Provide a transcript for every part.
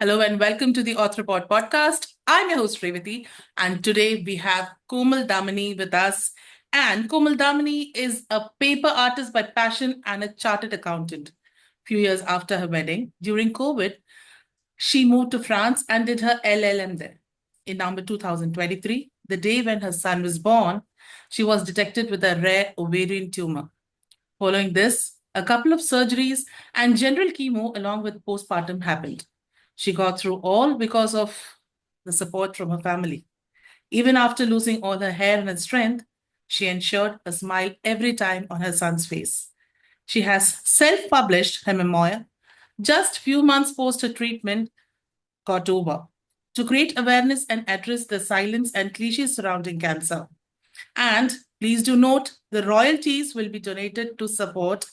Hello and welcome to the Authoropod podcast. I'm your host Revati, and today we have Komal Damani with us. And Komal Damani is a paper artist by passion and a chartered accountant. Few years after her wedding, during COVID, she moved to France and did her LLM there. In November 2023, the day when her son was born, she was detected with a rare ovarian tumor. Following this, a couple of surgeries and general chemo along with postpartum happened. She got through all because of the support from her family. Even after losing all her hair and her strength, she ensured a smile every time on her son's face. She has self-published her memoir just few months post her treatment got over to create awareness and address the silence and cliches surrounding cancer. And please do note the royalties will be donated to support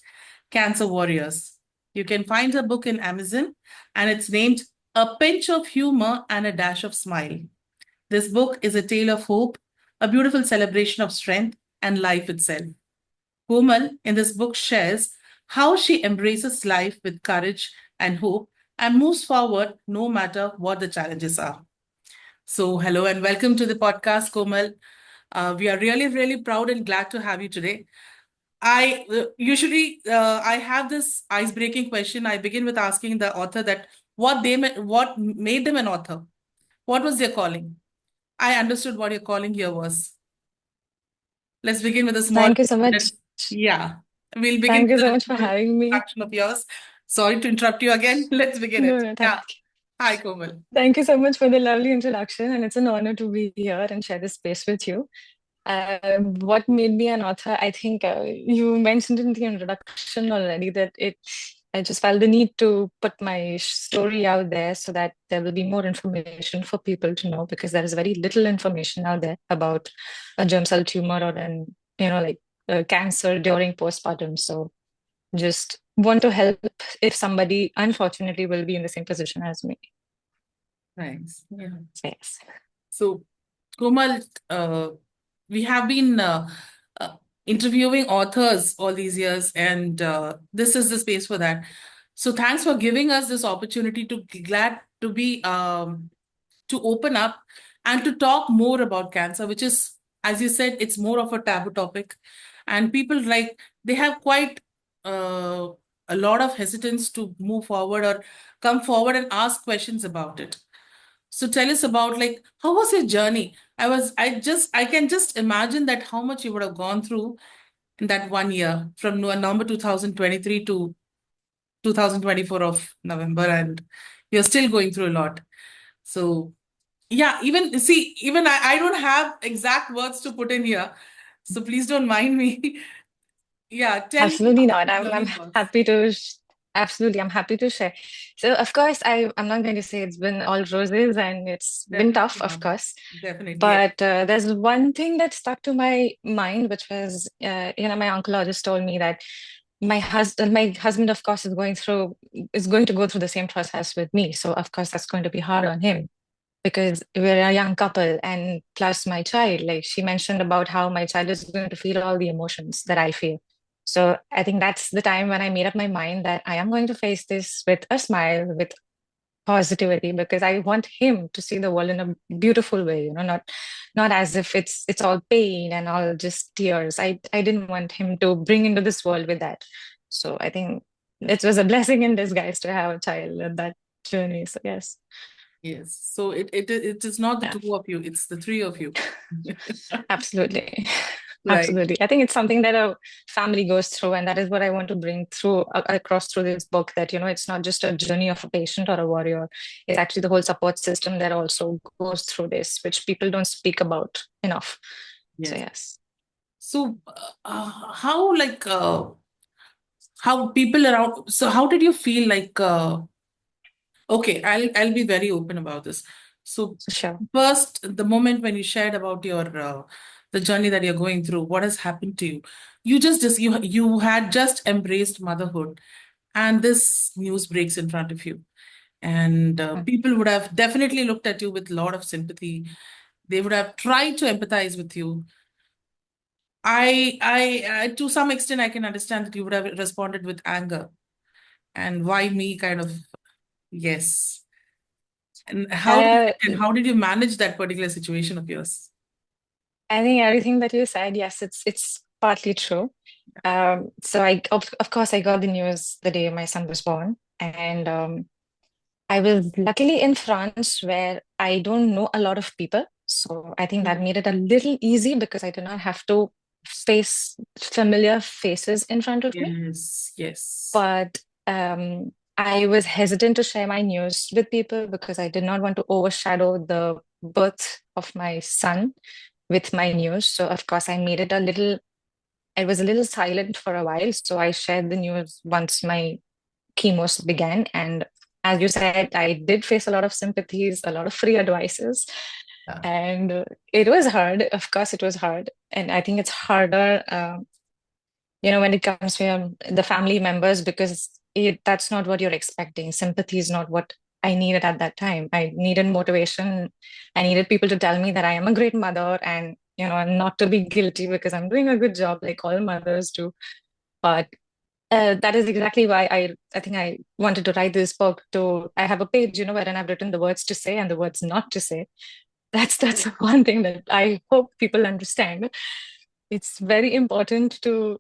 cancer warriors. You can find her book in Amazon, and it's named A Pinch of Humor and a Dash of Smile. This book is a tale of hope, a beautiful celebration of strength and life itself. Komal in this book shares how she embraces life with courage and hope and moves forward no matter what the challenges are. So, hello and welcome to the podcast, Komal. We are really, really proud and glad to have you today. I usually I have this ice-breaking question. I begin with asking the author that what made them an author? What was their calling? I understood what your calling here was. Let's begin with a small. Thank you so much. Yeah, we'll begin Thank you with so a much for little having me. introduction of yours. Sorry to interrupt you again. Let's begin No, it. no, Yeah. Hi, Komal. thank you so much for the lovely introduction, and it's an honor to be here and share this space with you. What made me an author? I think you mentioned in the introduction already that I just felt the need to put my story out there so that there will be more information for people to know because there is very little information out there about a germ cell tumor or cancer during postpartum. So just want to help if somebody unfortunately will be in the same position as me. Thanks. Yeah. Yes. So, Komal, we have been uh, interviewing authors all these years, and this is the space for that. So, thanks for giving us this opportunity to glad to be to open up and to talk more about cancer, which is, as you said, it's more of a taboo topic, and people like they have quite uh, a lot of hesitance to move forward or come forward and ask questions about it. So tell us about like how was your journey? I can just imagine that how much you would have gone through in that 1 year from November 2023 to 2024 of November, and you're still going through a lot. So yeah, even I don't have exact words to put in here. So please don't mind me. Yeah, tell me Absolutely how not. the I'm journey was. happy to absolutely I'm happy to share. So of course I'm not going to say it's been all roses and it's been tough, Definitely of not. course. Definitely. Yes. But there's one thing that stuck to my mind, which was my oncologist told me that my husband, of course, is going to go through the same process with me. So of course that's going to be hard on him because we're a young couple and plus my child, like she mentioned about how my child is going to feel all the emotions that I feel. So I think that's the time when I made up my mind that I am going to face this with a smile, with positivity, because I want him to see the world in a beautiful way, not as if it's all pain and all just tears. I didn't want him to bring into this world with that. So I think it was a blessing in disguise to have a child in that journey. So yes. Yes. So it is not the Yeah. two of you, it's the three of you. Absolutely. Right. Absolutely. I think it's something that a family goes through, and that is what I want to bring through across through this book. That it's not just a journey of a patient or a warrior; it's actually the whole support system that also goes through this, which people don't speak about enough. So Yes. yes, So how people around so how did you feel like okay, I'll be very open about this. So so sure. first, the moment when you shared about your the journey that you're going through, what has happened to you? You had just embraced motherhood, and this news breaks in front of you. And Mm. people would have definitely looked at you with a lot of sympathy. They would have tried to empathize with you. To some extent, I can understand that you would have responded with anger. And why me kind of, yes. And Uh, how did you manage that particular situation of yours? I think everything that you said, yes, it's partly true. So of course, I got the news the day my son was born, and I was luckily in France where I don't know a lot of people. So I think that Mhm. made it a little easy because I did not have to face familiar faces in front of me. Yes, yes. But I was hesitant to share my news with people because I did not want to overshadow the birth of my son with my news. So of course I made it a little, it was a little silent for a while. So I shared the news once my chemos began. And as you said, I did face a lot of sympathies, a lot of free advices. Yeah. And it was hard. Of course, it was hard. And I think it's harder, when it comes from the family members because that's not what you're expecting. Sympathy is not what I needed at that time. I needed motivation. I needed people to tell me that I am a great mother and, not to be guilty because I'm doing a good job like all mothers do. But that is exactly why I think I wanted to write this book. To I have a page, wherein I've written the words to say and the words not to say. That's one thing that I hope people understand. It's very important to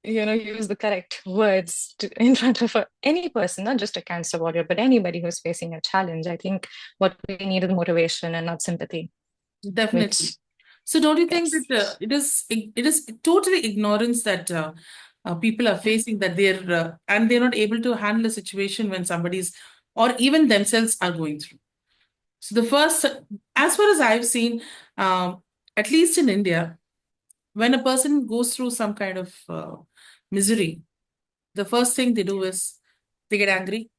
use the correct words in front of any person, not just a cancer warrior, but anybody who's facing a challenge. I think what we need is motivation and not sympathy. Definitely. Which, So don't you think yes, that it is totally ignorance that people are facing, that they're not able to handle a situation when somebody's or even themselves are going through. So the first, as far as I've seen, at least in India, when a person goes through some kind of misery, the first thing they do is they get angry.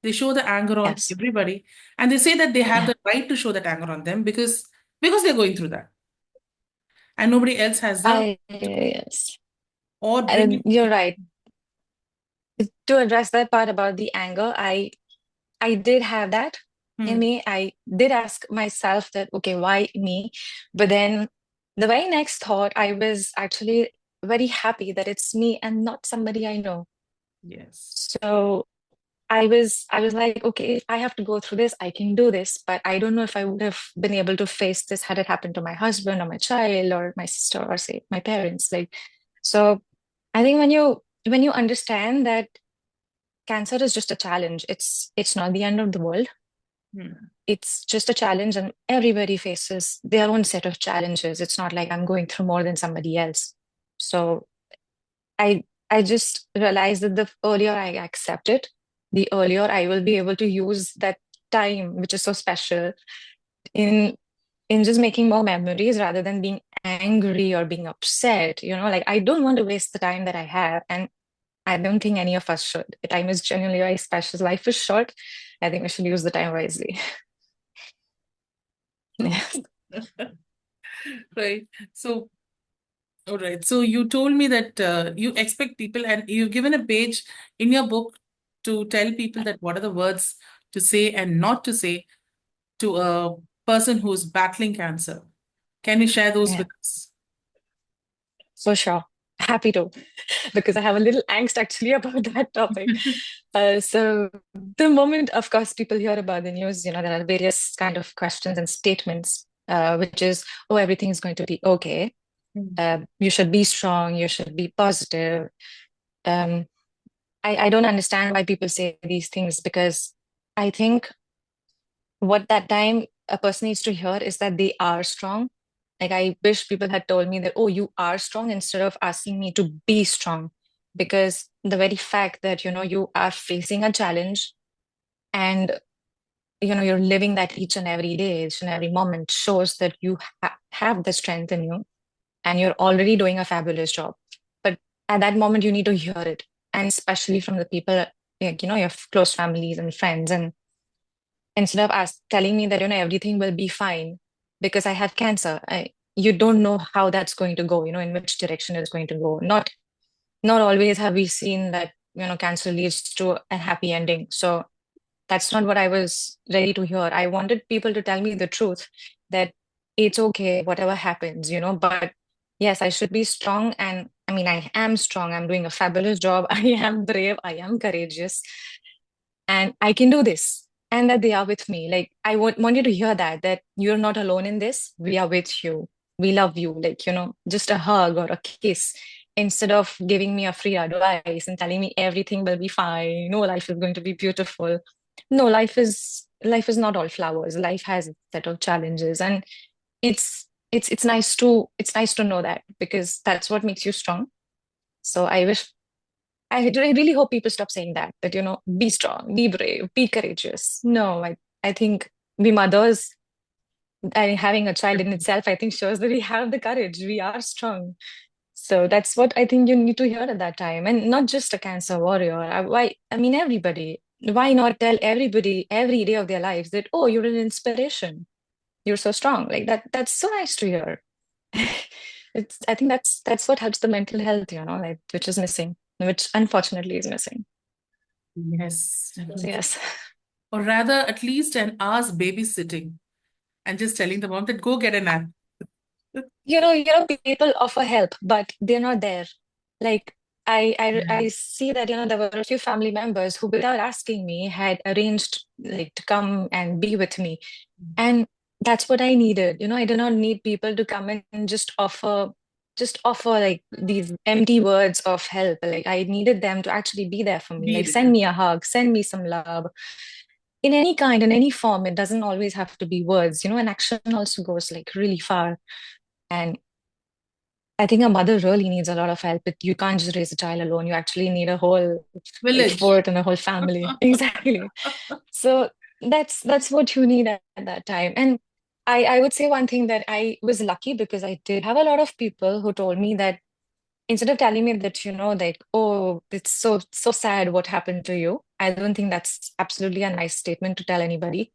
They show the anger on yes, everybody, and they say that they have yeah, the right to show that anger on them because they're going through that, and nobody else has the I yes, or bring and it. you're right. To address that part about the anger, I did have that in Hmm. me. I did ask myself that, okay, why me? But then the very next thought, I was actually very happy that it's me and not somebody I know. Yes. So I was like, okay, if I have to go through this, I can do this. But I don't know if I would have been able to face this had it happened to my husband or my child or my sister or say my parents. So I think when you understand that cancer is just a challenge, it's not the end of the world. Hmm. It's just a challenge, and everybody faces their own set of challenges. It's not like I'm going through more than somebody else. So I I just realized that the earlier I accept it, the earlier I will be able to use that time, which is so special, in in just making more memories rather than being angry or being upset. Like I don't want to waste the time that I have, and I don't think any of us should. The time is genuinely very special. Life is short. I think we should use the time wisely. True. Right. So, all right. So you told me that you expect people, and you've given a page in your book to tell people that what are the words to say and not to say to a person who's battling cancer. Can you share those Yeah, with us? for sure. Happy to, because I have a little angst actually about that topic. So the moment, of course, people hear about the news, there are various kind of questions and statements, which is, oh, everything is going to be okay. Mm. You should be strong. You should be positive. Um, I don't understand why people say these things because I think what that time a person needs to hear is that they are strong. Like I wish people had told me that, oh, you are strong instead of asking me to be strong. Because the very fact that, you are facing a challenge and, you're living that each and every day, each and every moment shows that you have the strength in you and you're already doing a fabulous job. But at that moment, you need to hear it. And especially from the people, like, your close families and friends. And instead of telling me that everything will be fine because I have cancer, you don't know how that's going to go, in which direction it's going to go. Not always have we seen that cancer leads to a happy ending. So that's not what I was ready to hear. I wanted people to tell me the truth, that it's okay whatever happens, but yes, I should be strong. And I mean, I am strong. I'm doing a fabulous job. I am brave. I am courageous, and I can do this. and that they are with me. Like I want you to hear that you're not alone in this. We are with you. We love you. Like, just a hug or a kiss instead of giving me a free advice and telling me everything will be fine. No, life is going to be beautiful. No, life is not all flowers. Life has a set of challenges, and it's nice to know that, because that's what makes you strong. So I really hope people stop saying that, be strong, be brave, be courageous. No, I think we mothers, having a child in itself, I think shows that we have the courage. We are strong. So that's what I think you need to hear at that time. And not just a cancer warrior. I mean, everybody. Why not tell everybody every day of their lives that, oh, you're an inspiration. You're so strong. Like that's so nice to hear. I think that's what helps the mental health, like which is missing, which unfortunately is missing. Yes, So definitely. yes. Or rather, at least an hour's babysitting and just telling the mom that go get a nap. People offer help, but they're not there. Like I see that, there were a few family members who, without asking me, had arranged like to come and be with me. And that's what I needed. I did not need people to come in and just offer like these empty words of help. Like I needed them to actually be there for me. Be Like send there. me a hug, send me some love. In any kind, in any form, it doesn't always have to be words. An action also goes like really far. And I think a mother really needs a lot of help. You can't just raise a child alone. You actually need a whole like Village. fort and a whole family. Exactly. So that's what you need at that time. And I would say one thing, that I was lucky because I did have a lot of people who told me that instead of telling me that, like, oh, it's so sad what happened to you. I don't think that's absolutely a nice statement to tell anybody.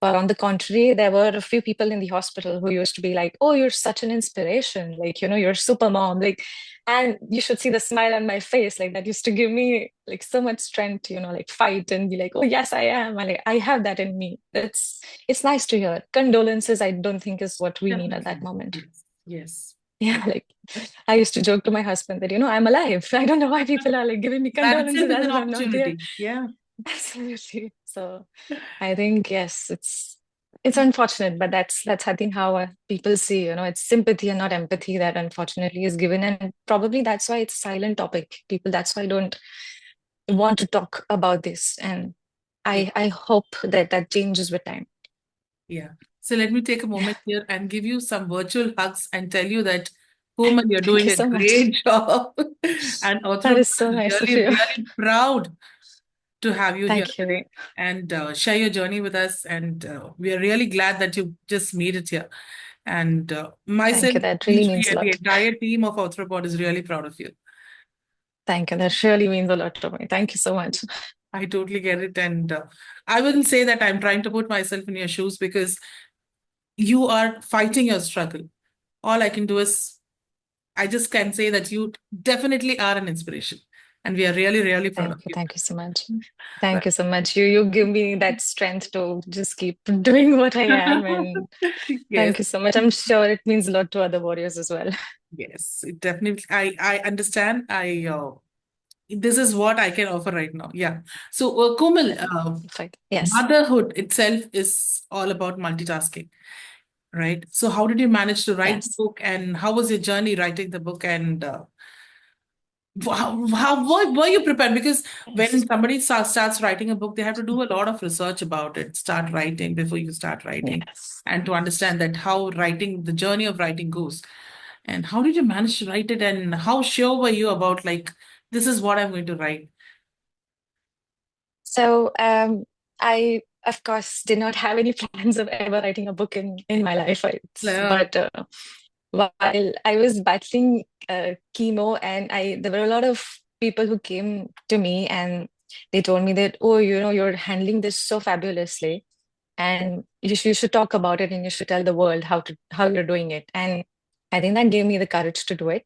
But on the contrary, there were a few people in the hospital who used to be like, oh, you're such an inspiration. Like, you're super mom. Like, and you should see the smile on my face. Like, that used to give me like so much strength to, like fight and be like, oh, yes, I am. And like, I have that in me. It's nice to hear. Condolences, I don't think is what we need at that Definitely. moment. Yes. Yes. Yeah, like I used to joke to my husband that, I'm alive. I don't know why people are like giving me That itself condolences is as an if I'm not there. opportunity. Yeah. Absolutely. So I think yes, it's unfortunate, but that's I think how people see, it's sympathy and not empathy that unfortunately is given, and probably that's why it's a silent topic. People that's why don't want to talk about this, and Yeah. I hope that changes with time. Yeah. So let me take a Yeah. moment here and give you some virtual hugs and tell you that, Komal, you're Thank you doing a so much. great job. And That Authoropod is so is nice of really, you. really proud to have you here Thank today you. and share your journey with us. And we are really glad that you just made it here. And Thank myself, you. That really Vijay, means a and the lot. entire team of Authoropod is really proud of you. Thank you. That really means a lot to me. Thank you so much. I totally get it. And I wouldn't say that I'm trying to put myself in your shoes because you are fighting your struggle. All I can do is I just can say that you definitely are an inspiration. And we are really, really proud of Thank you. you. Thank you so much. Right. Thank you so much. You give me that strength to just keep doing what I am. And Yes. thank you so much. I'm sure it means a lot to other warriors as well. Yes, it definitely. I understand. This is what I can offer right now. Yeah. So, Komal, Perfect. Yes. motherhood itself is all about multitasking, right? So, how did you manage to write the Yes. book, and how was your journey writing the book, and how were you prepared? Because when somebody starts writing a book, they have to do a lot of research about it, start writing before you start writing, Yes. and to understand that how writing, the journey of writing goes. And how did you manage to write it? And how sure were you about like, this is what I'm going to write? So I, of course, did not have any plans of ever writing a book in my life. Yeah. But while I was battling chemo, and there were a lot of people who came to me and they told me that, oh, you're handling this so fabulously, and you should talk about it, and you should tell the world how you're doing it. And I think that gave me the courage to do it.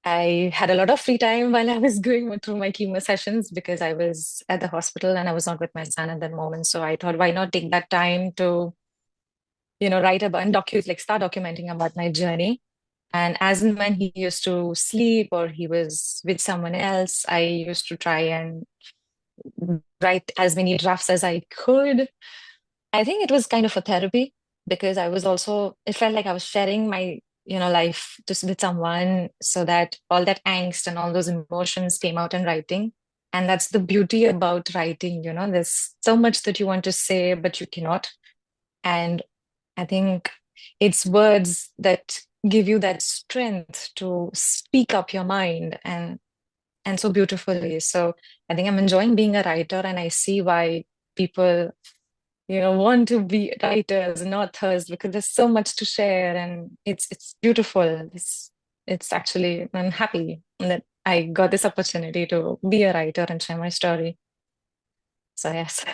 I had a lot of free time while I was going through my chemo sessions because I was at the hospital and I was not with my son at that moment. So I thought, why not take that time to, write about and start documenting about my journey. And as and when he used to sleep or he was with someone else, I used to try and write as many drafts as I could. I think it was kind of a therapy because I was also, it felt like I was sharing my, life just with someone so that all that angst and all those emotions came out in writing. And that's the beauty about writing, there's so much that you want to say, but you cannot. And I think it's words that give you that strength to speak up your mind and so beautifully. So I think I'm enjoying being a writer, and I see why people want to be writers and authors because there's so much to share, and it's beautiful. It's actually, I'm happy that I got this opportunity to be a writer and share my story. So yes,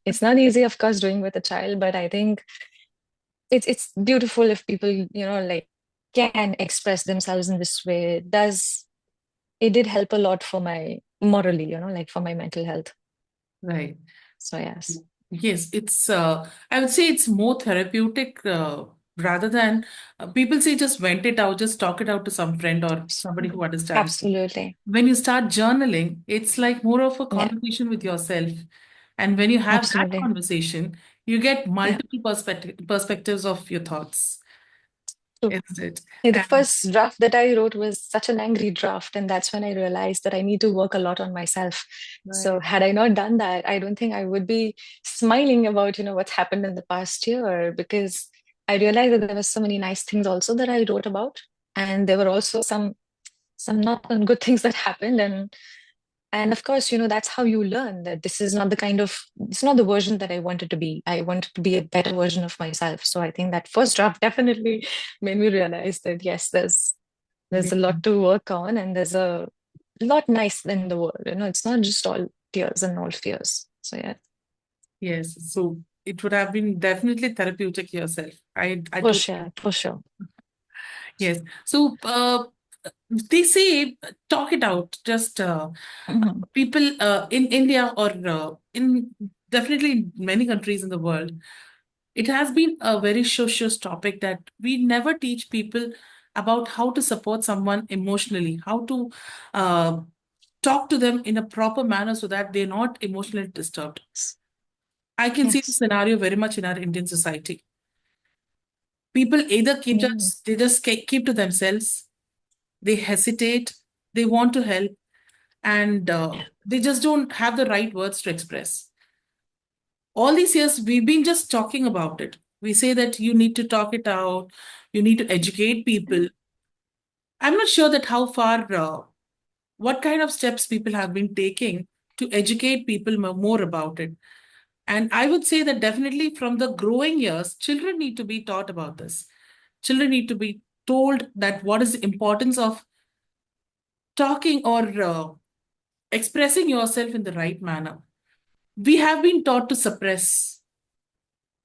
it's not easy, of course, doing with a child, but I think it's beautiful if people, like can express themselves in this way. It did help a lot for my morally, like for my mental health. Right. So yes, Yes, I would say it's more therapeutic rather than people say just vent it out, just talk it out to some friend or somebody who understands. absolutely. When you start journaling, it's like more of a Yeah, conversation with yourself. And when you have that absolutely. conversation, you get Yeah. multiple perspectives of your thoughts, True. isn't it? Yeah, the And first draft that I wrote was such an angry draft, and that's when I realized that I need to work a lot on myself. So right, had I not done that, I don't think I would be smiling about, what's happened in the past year, because I realized that there were so many nice things also that I wrote about, and there were also some not good things that happened, and of course, that's how you learn that this is not it's not the version that I wanted to be. I wanted to be a better version of myself. So I think that first draft definitely made me realize that yes, there's a lot to work on, and there's a lot nice in the world. It's not just all tears and all fears. So yeah, yes. So it would have been definitely therapeutic yourself. I for totally sure, for sure. yes. So they say talk it out. Just Mhm. people in India or in definitely in many countries in the world, it has been a very socious topic that we never teach people about how to support someone emotionally, how to uh, talk to them in a proper manner so that they're not emotionally disturbed. I can see the Yes. scenario very much in our Indian society. People either Mm. they just keep to themselves, they hesitate, they want to help, and they just don't have the right words to express. All these years, we've been just talking about it. We say that you need to talk it out, you need to educate people. I'm not sure that how far, what kind of steps people have been taking to educate people more about it. And I would say that definitely from the growing years, children need to be taught about this. Children need to be told that what is the importance of talking or expressing yourself in the right manner. We have been taught to suppress.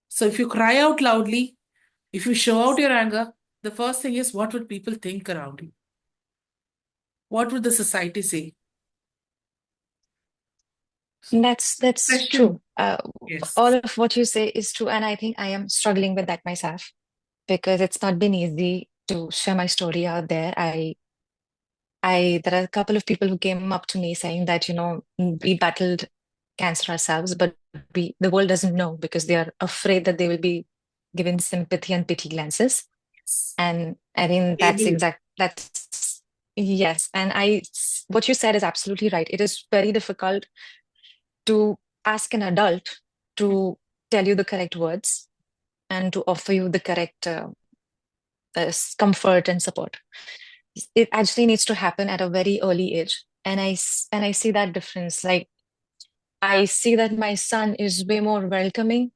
So if you cry out loudly, if you show out your anger, the first thing is what would people think around you? What would the society say? So That's expression, true. All yes. of what you say is true, and I think I am struggling with that myself because it's not been easy to share my story out there. There are a couple of people who came up to me saying that, we battled cancer ourselves, but the world doesn't know because they are afraid that they will be given sympathy and pity glances. Yes. And I think Able. yes. And what you said is absolutely right. It is very difficult to ask an adult to tell you the correct words and to offer you the correct comfort and support. It actually needs to happen at a very early age, and I see that difference. Like I see that my son is way more welcoming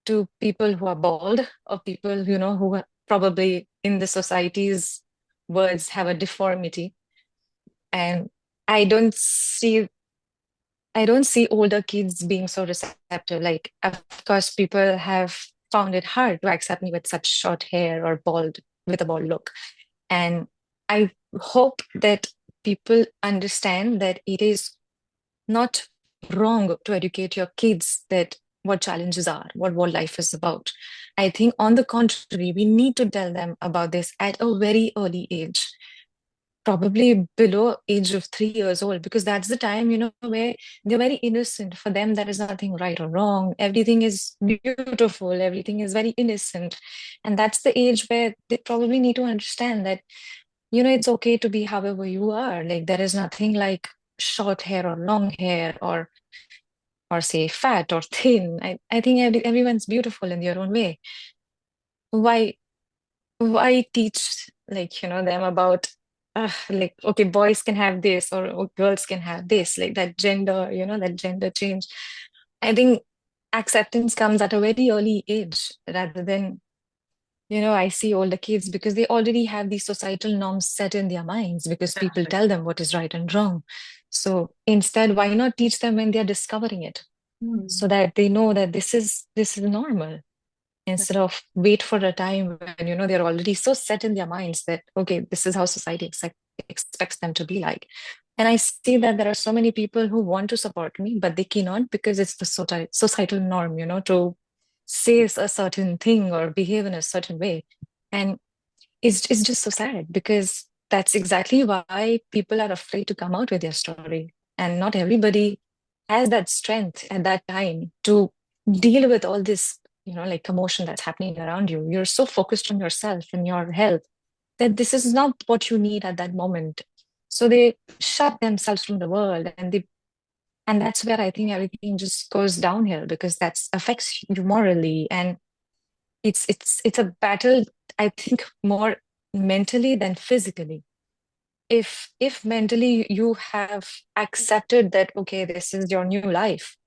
to people who are bald or people who are probably in the society's words have a deformity, and I don't see I don't see older kids being so receptive. Like, of course, people have found it hard to accept me with such short hair or with a bald look. And I hope that people understand that it is not wrong to educate your kids that what challenges are, what life is about. I think, on the contrary, we need to tell them about this at a very early age probably below age of 3 years old, because that's the time, where they're very innocent. For them, there is nothing right or wrong. Everything is beautiful, everything is very innocent. And that's the age where they probably need to understand that, it's okay to be however you are. Like there is nothing like short hair or long hair, or say fat or thin. I think everyone's beautiful in their own way. Why why teach, like, them about, like, okay, boys can have this, or girls can have this, like that gender, that gender change. I think acceptance comes at a very early age, rather than, I see older kids, because they already have these societal norms set in their minds, because That's people right. tell them what is right and wrong. So instead, why not teach them when they're discovering it, Hmm. so that they know that this is normal, instead of wait for a time when, they're already so set in their minds that, okay, this is how society expects them to be like. And I see that there are so many people who want to support me, but they cannot, because it's the societal norm, to say a certain thing or behave in a certain way. And it's just so sad, because that's exactly why people are afraid to come out with their story. And not everybody has that strength at that time to deal with all this, like commotion that's happening around you. You're so focused on yourself and your health that this is not what you need at that moment. So they shut themselves from the world, and that's where I think everything just goes downhill, because that affects you morally. And it's a battle, I think, more mentally than physically. If mentally you have accepted that, okay, this is your new life,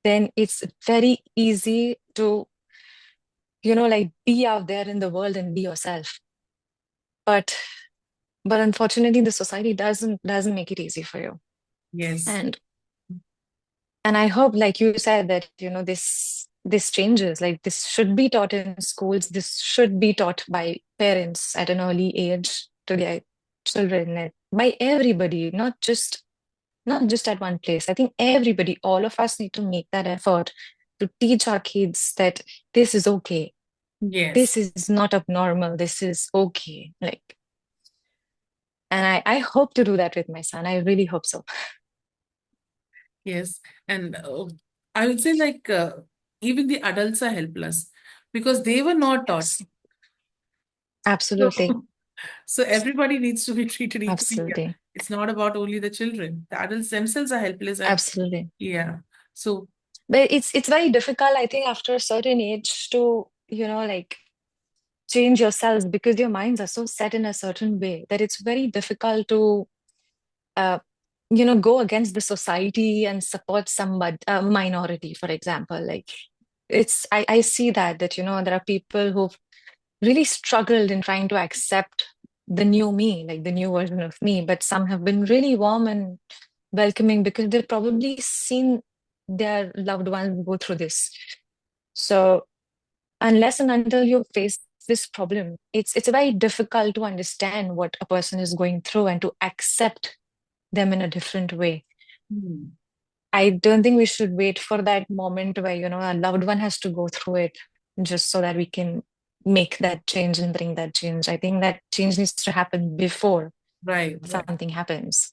then it's very easy to, like, be out there in the world and be yourself. But but unfortunately, the society doesn't make it easy for you. Yes. And and I hope, like you said, that, this changes. Like, this should be taught in schools, this should be taught by parents at an early age to their children, and by everybody, not just at one place. I think everybody, all of us, need to make that effort to teach our kids that this is okay. This Yes. is not abnormal. This is okay. Like, and I hope to do that with my son. I really hope so. Yes. And I would say, like, even the adults are helpless because they were not taught. Yes, absolutely. So, so everybody needs to be treated equally here. Absolutely. It's not about only the children. The adults themselves are helpless, and Absolutely. yeah. So But it's very difficult, I think, after a certain age to, like, change yourselves, because your minds are so set in a certain way that it's very difficult to, uh, go against the society and support somebody, a minority, for example. Like, I see that, there are people who've really struggled in trying to accept the new me, like the new version of me, but some have been really warm and welcoming, because they've probably seen their loved ones go through this. So unless and until you face this problem, it's very difficult to understand what a person is going through and to accept them in a different way. hmm, I don't think we should wait for that moment where, a loved one has to go through it, just so that we can make that change and bring that change. I think that change needs to happen before right, right. something happens.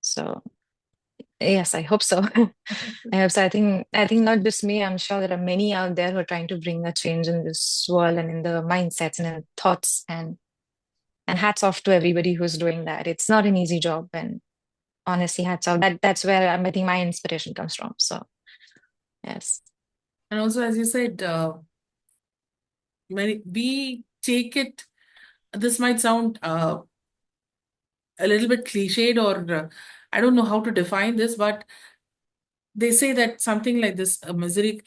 So yes, I hope so. I hope so. I think not just me. I'm sure there are many out there who are trying to bring a change in this world and in the mindsets and in thoughts. And hats off to everybody who's doing that. It's not an easy job, and honestly, hats off. That's where I think my inspiration comes from. So yes. And also, as you said, when we take it, this might sound a little bit cliched, or I don't know how to define this, but they say that something like this, a misery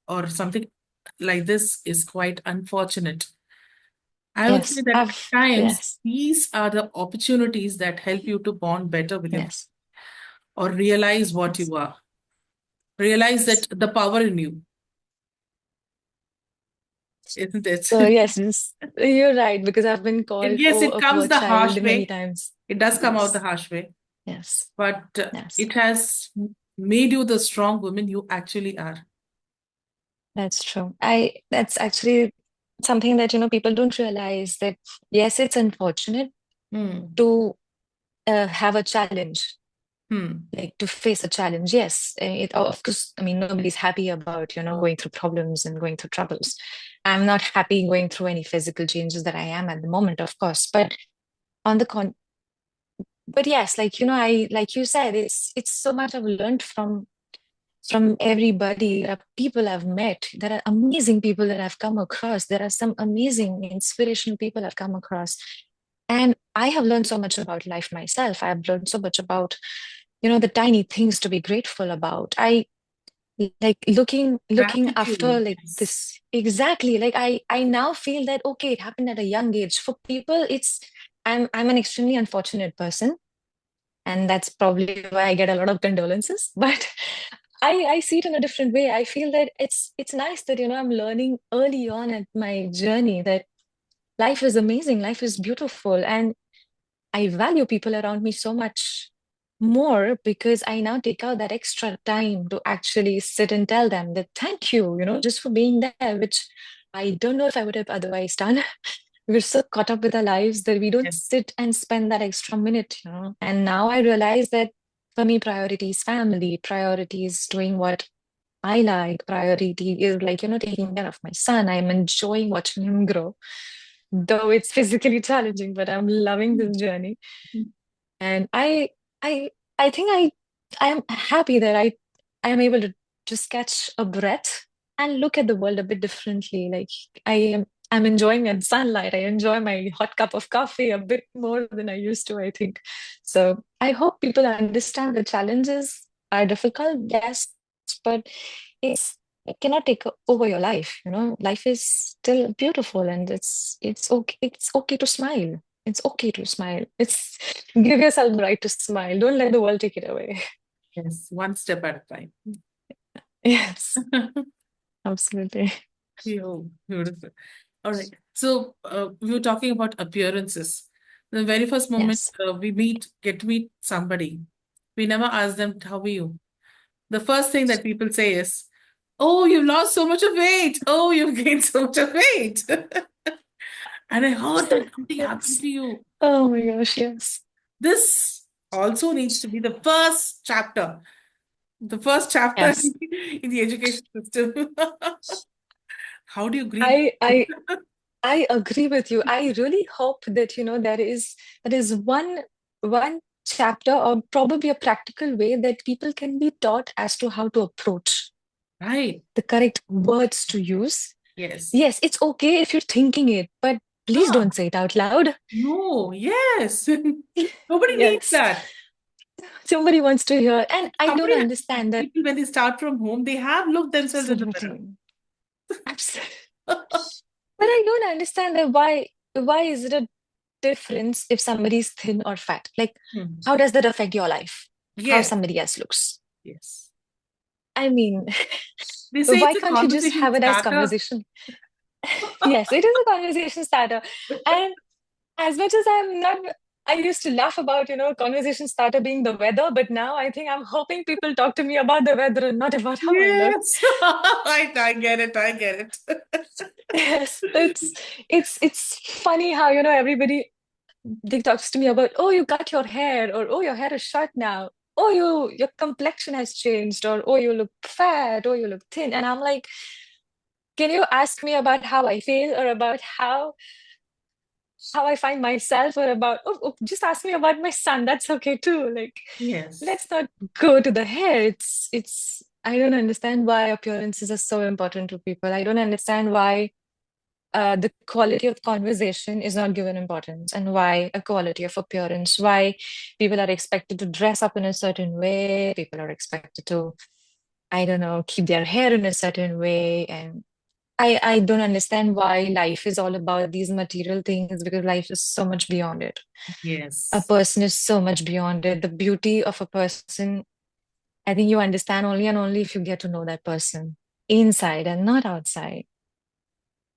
or something like this, is quite unfortunate. I would say Yes. that times Yes. these are the opportunities that help you to bond better with your, Yes. or realize what Yes. you are, realize that the power in you, isn't it? So yes, you're right, because I've been And called, yes, oh, it a comes poor the harsh child many way. times. It does come out the Yes. harsh way, Yes. but Yes. it has made you the strong woman you actually are. That's true. That's actually something that, people don't realize, that yes, it's unfortunate Hmm. to have a challenge, Hmm. like to face a challenge. Yes, of course, I mean, nobody's happy about, going through problems and going through troubles. I'm not happy going through any physical changes that I am at the moment, of course. On the con, but yes, like you said, it's so much I've learned from everybody. There are people I've met. There are amazing people that I've come across. There are some amazing, inspirational people I've come across. And I have learned so much about life myself. I've learned so much about, the tiny things to be grateful about. I like looking after Gratitude. like Yes. this exactly. Like I now feel that okay, it happened at a young age. For people, I'm an extremely unfortunate person, and that's probably why I get a lot of condolences. But I see it in a different way. I feel that it's nice that I'm learning early on at my journey that life is amazing, life is beautiful, and I value people around me so much more because I now take out that extra time to actually sit and tell them that thank you, just for being there, which I don't know if I would have otherwise done. We're so caught up with our lives that we don't Yes. sit and spend that extra minute. And now I realize that for me, priority is family, priority is doing what I like, priority is like, taking care of my son. I'm enjoying watching him grow, though it's physically challenging, but I'm loving this journey. And I I think I am happy that I am able to just catch a breath and look at the world a bit differently. Like I'm enjoying the sunlight. I enjoy my hot cup of coffee a bit more than I used to, I think. So I hope people understand the challenges are difficult, yes, but it's it cannot take over your life. Life is still beautiful and it's okay to smile. It's okay to smile. It's give yourself the right to smile. Don't let the world take it away. Yes. One step at a time. Yes, absolutely. Beautiful. All right. So we were talking about appearances. The very first moment Yes. get to meet somebody, we never ask them, how are you? The first thing that people say is, oh, you've lost so much of weight. Oh, you've gained so much of weight. And I heard that something happened Yes. to you. Oh my gosh, yes. This also needs to be the first chapter Yes. in the education system. How do you greet? I I I agree with you. I really hope that there is one chapter or probably a practical way that people can be taught as to how to approach Right. the correct words to use. Yes. Yes, it's okay if you're thinking it, but please Ah, don't say it out loud. no, yes. Nobody needs Yes, that. somebody wants to hear. And I don't Somebody has understand that. people when they start from home, they have looked themselves in the mirror. Absolutely. Absolutely. But I don't understand that why is it a difference if somebody's thin or fat? Like, Hmm. how does that affect your life? How Yes, somebody else looks? yes. I mean, They say why it's a can't you just conversation have a nice starter. conversation? Yes, it is a conversation starter. And as much as I used to laugh about, conversation starter being the weather, but now I think I'm hoping people talk to me about the weather and not about how I look. Yes, I get it. I get it. Yes, it's funny how, everybody they talks to me about, oh, you cut your hair, or oh, your hair is short now. Oh, your complexion has changed, or oh, you look fat, or you look thin. And I'm like, can you ask me about how I feel or about how I find myself or about just ask me about my son. That's okay too. Like, Yes, let's not go to the hair. It's I don't understand why appearances are so important to people. I don't understand why the quality of conversation is not given importance and why a quality of appearance, why people are expected to dress up in a certain way, people are expected to, I don't know, keep their hair in a certain way. And I don't understand why life is all about these material things because life is so much beyond it. A yes. person is so much beyond it. The beauty of a person, I think you understand only and only if you get to know that person inside and not outside.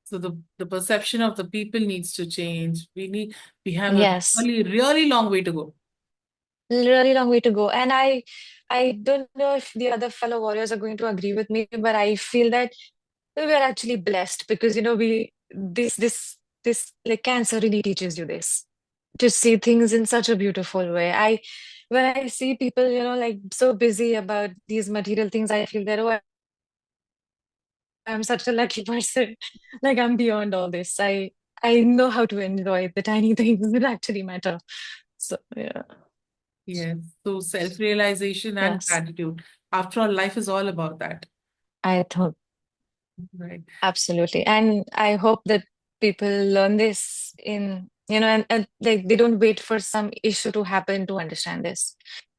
So the perception of the people needs to change. We have a Yes, really, really long way to go. really long way to go. And I don't know if the other fellow warriors are going to agree with me, but I feel that we're actually blessed because we this like cancer really teaches you this. to see things in such a beautiful way. When I see people, like so busy about these material things, I feel that, oh, I'm such a lucky person. Like I'm beyond all this. I know how to enjoy the tiny things that actually matter. So yeah, Yes. So self-realization and yes, gratitude. After all, life is all about that, I thought right? absolutely. And I hope that people learn this and like they don't wait for some issue to happen to understand this.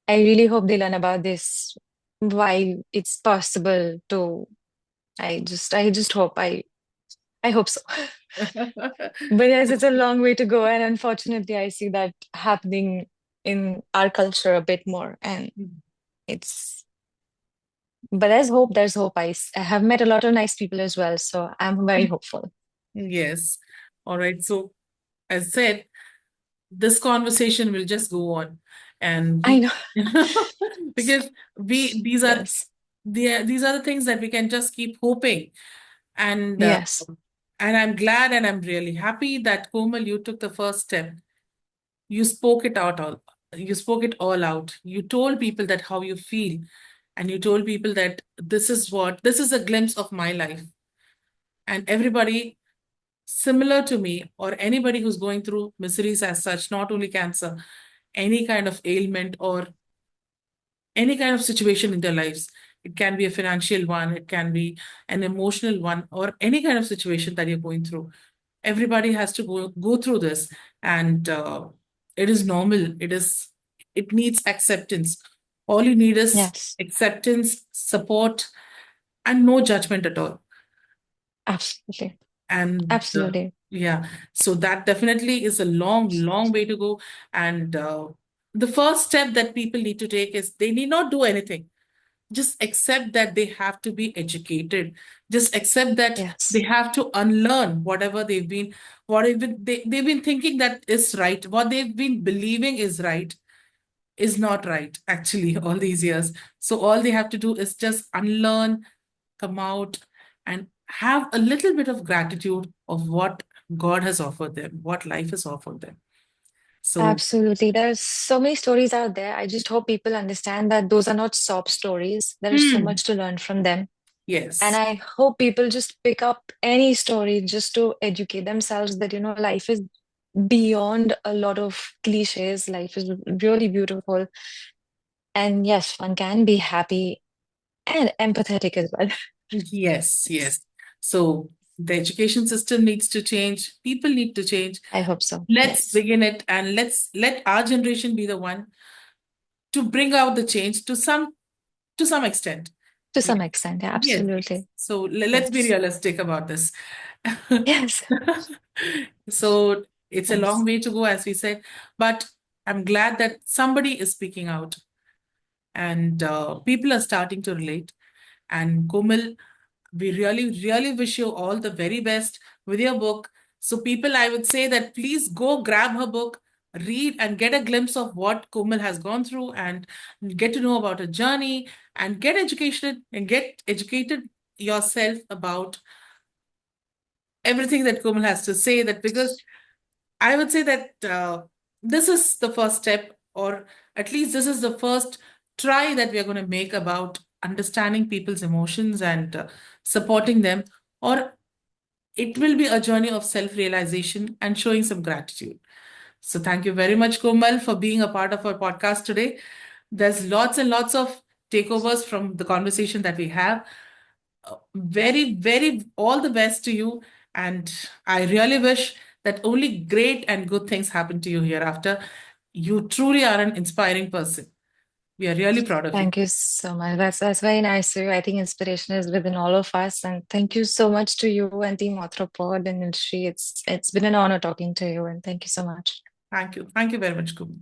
I really hope they learn about this while it's possible to. I just hope I hope so. But yes, it's a long way to go, and unfortunately, I see that happening in our culture a bit more. And it's, but there's hope. There's hope. I have met a lot of nice people as well, so I'm very hopeful. Yes. All right. So, as said, this conversation will just go on, and I we know. because we Yes. these are the things that we can just keep hoping, and Yes. I'm glad and I'm really happy that Komal, you took the first step. You spoke it out all. You spoke it all out. You told people that how you feel, and you told people that this is a glimpse of my life, and everybody similar to me or anybody who's going through miseries as such, not only cancer, any kind of ailment or any kind of situation in their lives. It can be a financial one, it can be an emotional one, or any kind of situation that you're going through. Everybody has to go through this, and it is normal. It needs acceptance. All you need is Yes. acceptance, support, and no judgment at all. Absolutely. And Absolutely. yeah, so that definitely is a long way to go. And the first step that people need to take is they need not do anything. Just accept that they have to be educated. Just accept that they Yes. have to unlearn whatever they've been thinking that is right, what they've been believing is right is not right, actually, all these years. So all they have to do is just unlearn, come out, and have a little bit of gratitude of what God has offered them, what life has offered them. So, Absolutely. There's so many stories out there. I just hope people understand that those are not sob stories. There is so hmm, much to learn from them. And yes, I hope people just pick up any story just to educate themselves that, life is beyond a lot of cliches. Life is really beautiful. And yes, one can be happy and empathetic as well. yes. So the education system needs to change. People need to change. I hope so. Let's Yes. begin it, and let's let our generation be the one to bring out the change to some extent. To some Yes, extent. Yeah, yes. absolutely. So let's be Yes. realistic about this. Yes. So it's a long Yes. way to go, as we said, but I'm glad that somebody is speaking out, and people are starting to relate. And Komal, we really wish you all the very best with your book. So, people, I would say that please go grab her book, read, and get a glimpse of what Komal has gone through, and get to know about her journey, and get educated yourself about everything that Komal has to say. That because I would say that this is the first step, or at least this is the first try that we are going to make about understanding people's emotions and supporting them. Or it will be a journey of self realization and showing some gratitude. So, thank you very much, Komal, for being a part of our podcast today. There's lots and lots of takeovers from the conversation that we have. Very, all the best to you. And I really wish that only great and good things happen to you hereafter. You truly are an inspiring person. We are really proud of you. Thank you so much. That's very nice of you. I think inspiration is within all of us. And thank you so much to you and Team Authoropod and Nilshri. It's been an honor talking to you and thank you so much. Thank you. Thank you very much, Kubi.